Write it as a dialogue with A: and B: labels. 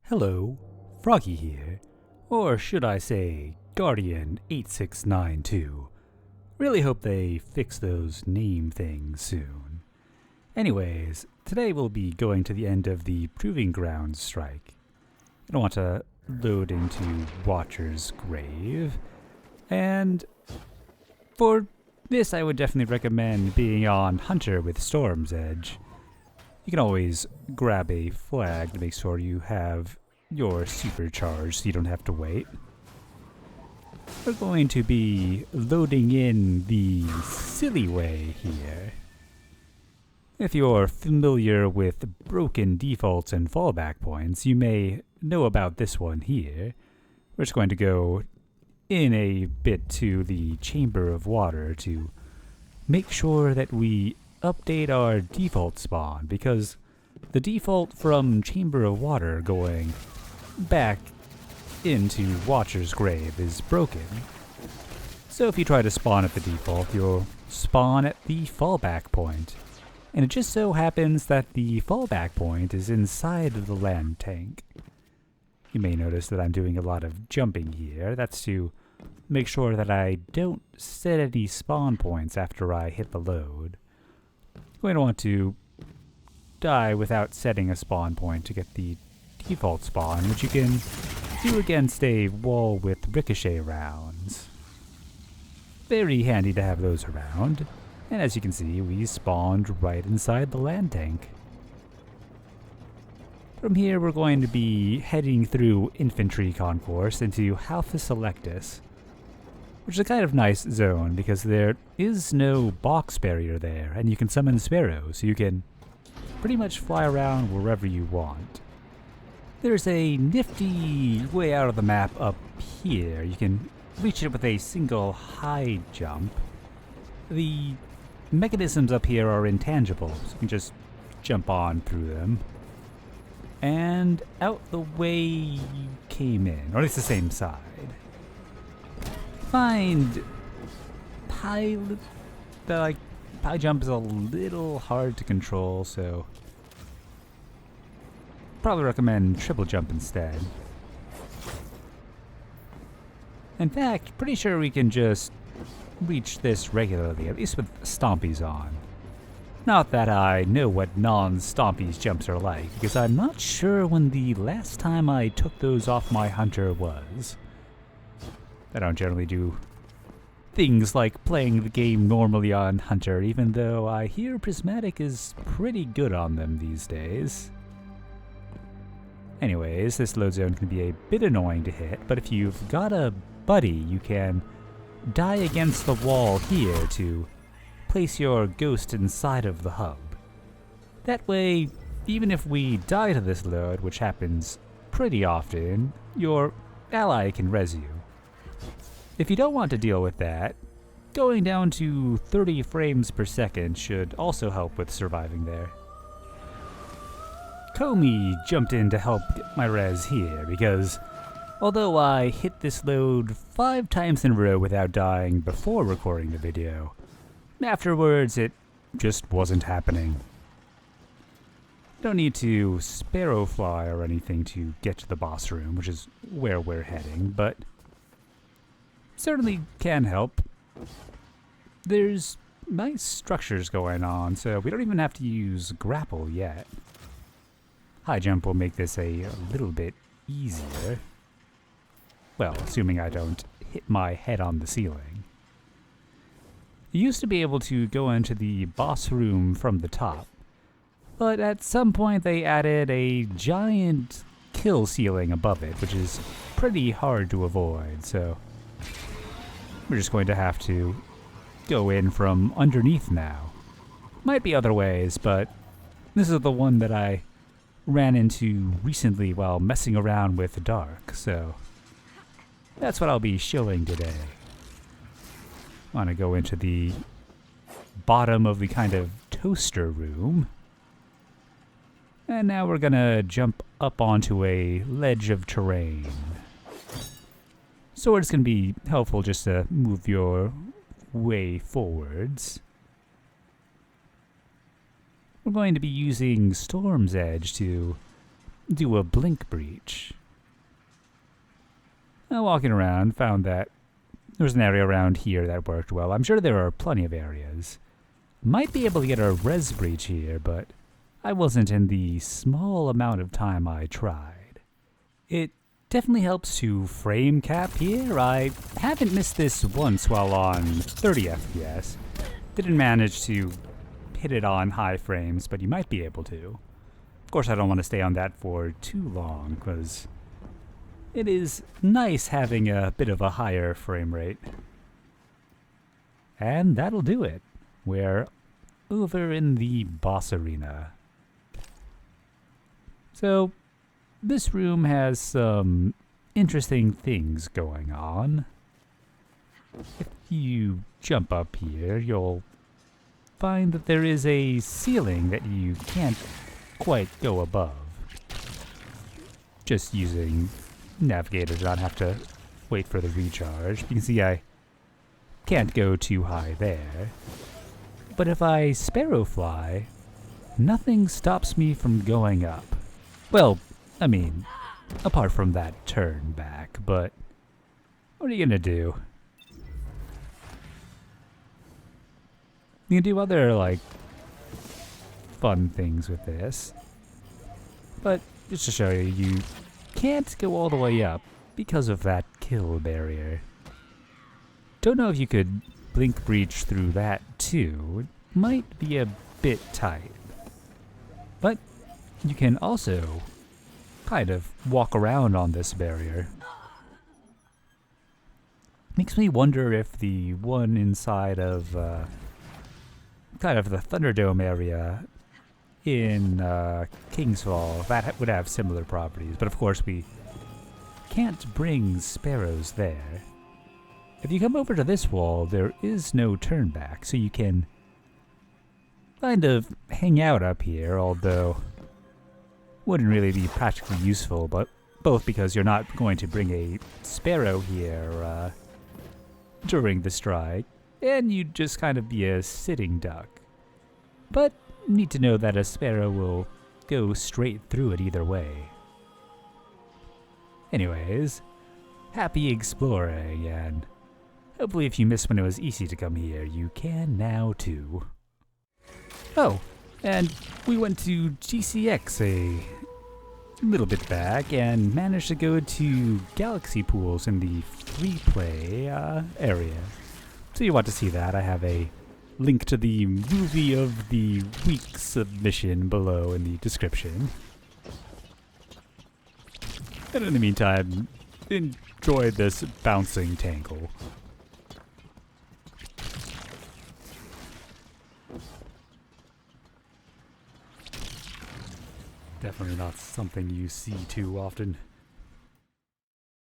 A: Hello, Froggy here, or should I say Guardian 8692. Really hope they fix those name things soon. Anyways, today we'll be going to the end of the Proving Grounds strike. I don't want to load into Watcher's Grave, and for this I would definitely recommend being on Hunter with Storm's Edge. You can always grab a flag to make sure you have your supercharged so you don't have to wait. We're going to be loading in the silly way here. If you're familiar with broken defaults and fallback points, you may know about this one here. We're just going to go in a bit to the Chamber of Water to make sure that we update our default spawn, because the default from Chamber of Water going back into Watcher's Grave is broken. So if you try to spawn at the default, you'll spawn at the fallback point. And it just so happens that the fallback point is inside of the land tank. You may notice that I'm doing a lot of jumping here. That's to make sure that I don't set any spawn points after I hit the load. You're going to want to die without setting a spawn point to get the default spawn, which you can do against a wall with ricochet rounds. Very handy to have those around, and as you can see, we spawned right inside the land tank. From here, we're going to be heading through Infantry Concourse into Halphus Electus, which is a kind of nice zone because there is no box barrier there, and you can summon sparrows, so you can pretty much fly around wherever you want. There's a nifty way out of the map up here. You can reach it with a single high jump. The mechanisms up here are intangible, so you can just jump on through them. And out the way you came in, or at least the same side. Find high jump is a little hard to control, so probably recommend triple jump instead. In fact, pretty sure we can just reach this regularly, at least with stompies on. Not that I know what non-stompies jumps are like, because I'm not sure when the last time I took those off my hunter was. I don't generally do things like playing the game normally on Hunter, even though I hear Prismatic is pretty good on them these days. Anyways, this load zone can be a bit annoying to hit, but if you've got a buddy, you can die against the wall here to place your ghost inside of the hub. That way, even if we die to this load, which happens pretty often, your ally can res you. If you don't want to deal with that, going down to 30 frames per second should also help with surviving there. Comey jumped in to help get my res here, because although I hit this load 5 times in a row without dying before recording the video, afterwards it just wasn't happening. Don't need to sparrow fly or anything to get to the boss room, which is where we're heading, but certainly can help. There's nice structures going on, so we don't even have to use grapple yet. High jump will make this a little bit easier. Well, assuming I don't hit my head on the ceiling. You used to be able to go into the boss room from the top, but at some point they added a giant kill ceiling above it, which is pretty hard to avoid, so we're just going to have to go in from underneath now. Might be other ways, but this is the one that I ran into recently while messing around with the dark, so that's what I'll be showing today. I want to go into the bottom of the kind of toaster room. And now we're gonna jump up onto a ledge of terrain. Swords can be helpful just to move your way forwards. We're going to be using Storm's Edge to do a blink breach. Walking around, found that there was an area around here that worked well. I'm sure there are plenty of areas. Might be able to get a res breach here, but I wasn't in the small amount of time I tried. It definitely helps to frame cap here. I haven't missed this once while on 30 FPS. Didn't manage to hit it on high frames, but you might be able to. Of course, I don't want to stay on that for too long, because it is nice having a bit of a higher frame rate. And that'll do it. We're over in the boss arena. So, this room has some interesting things going on. If you jump up here, you'll find that there is a ceiling that you can't quite go above. Just using Navigator to not have to wait for the recharge. You can see I can't go too high there. But if I Sparrow fly, nothing stops me from going up. Well, I mean, apart from that turn back, but what are you gonna do? You can do other, like, fun things with this. But just to show you, you can't go all the way up because of that kill barrier. Don't know if you could blink breach through that too. It might be a bit tight. But you can also kind of walk around on this barrier. Makes me wonder if the one inside of kind of the Thunderdome area in Kingsfall, that would have similar properties. But of course we can't bring sparrows there. If you come over to this wall, there is no turn back, so you can kind of hang out up here, although wouldn't really be practically useful, but both because you're not going to bring a sparrow here during the strike, and you'd just kind of be a sitting duck. But need to know that a sparrow will go straight through it either way. Anyways, happy exploring, and hopefully if you missed when it was easy to come here, you can now too. Oh, and we went to GCX a little bit back and managed to go to Galaxy Pools in the free play area. So you want to see that, I have a link to the movie of the week submission below in the description. And in the meantime, enjoy this bouncing tangle. Definitely not something you see too often.